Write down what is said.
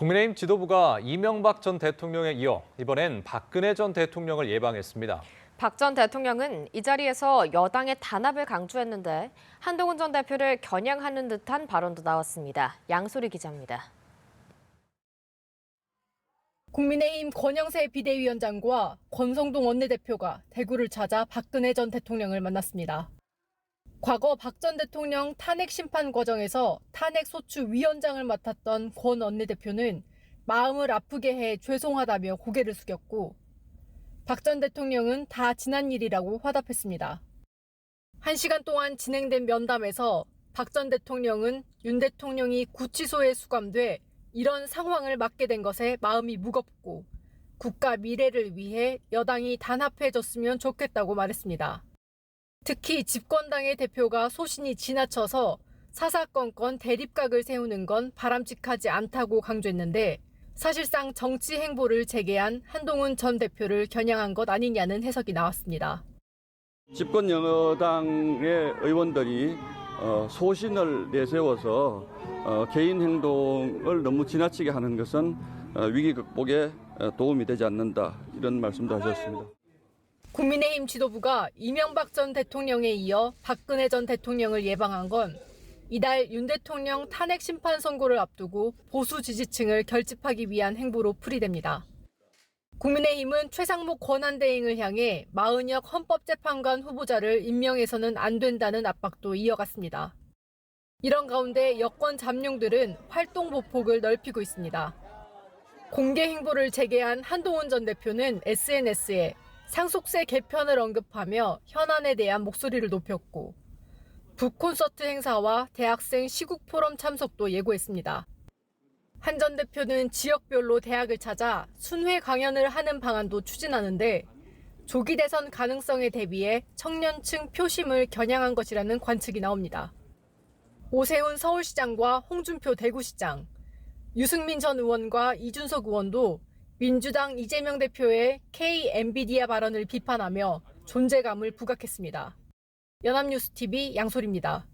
국민의힘 지도부가 이명박 전 대통령에 이어 이번엔 박근혜 전 대통령을 예방했습니다. 박 전 대통령은 이 자리에서 여당의 단합을 강조했는데 한동훈 전 대표를 겨냥하는 듯한 발언도 나왔습니다. 양소리 기자입니다. 국민의힘 권영세 비대위원장과 권성동 원내대표가 대구를 찾아 박근혜 전 대통령을 만났습니다. 과거 박 전 대통령 탄핵 심판 과정에서 탄핵 소추 위원장을 맡았던 권 원내대표는 마음을 아프게 해 죄송하다며 고개를 숙였고, 박 전 대통령은 다 지난 일이라고 화답했습니다. 1시간 동안 진행된 면담에서 박 전 대통령은 윤 대통령이 구치소에 수감돼 이런 상황을 맞게 된 것에 마음이 무겁고 국가 미래를 위해 여당이 단합해줬으면 좋겠다고 말했습니다. 특히 집권당의 대표가 소신이 지나쳐서 사사건건 대립각을 세우는 건 바람직하지 않다고 강조했는데, 사실상 정치 행보를 재개한 한동훈 전 대표를 겨냥한 것 아니냐는 해석이 나왔습니다. 집권 여당의 의원들이 소신을 내세워서 개인 행동을 너무 지나치게 하는 것은 위기 극복에 도움이 되지 않는다, 이런 말씀도 하셨습니다. 국민의힘 지도부가 이명박 전 대통령에 이어 박근혜 전 대통령을 예방한 건 이달 윤 대통령 탄핵 심판 선고를 앞두고 보수 지지층을 결집하기 위한 행보로 풀이됩니다. 국민의힘은 최상목 권한대행을 향해 마은혁 헌법재판관 후보자를 임명해서는 안 된다는 압박도 이어갔습니다. 이런 가운데 여권 잠룡들은 활동 보폭을 넓히고 있습니다. 공개 행보를 재개한 한동훈 전 대표는 SNS에 상속세 개편을 언급하며 현안에 대한 목소리를 높였고, 북콘서트 행사와 대학생 시국 포럼 참석도 예고했습니다. 한 전 대표는 지역별로 대학을 찾아 순회 강연을 하는 방안도 추진하는데, 조기 대선 가능성에 대비해 청년층 표심을 겨냥한 것이라는 관측이 나옵니다. 오세훈 서울시장과 홍준표 대구시장, 유승민 전 의원과 이준석 의원도 민주당 이재명 대표의 K-엔비디아 발언을 비판하며 존재감을 부각했습니다. 연합뉴스TV 양소리입니다.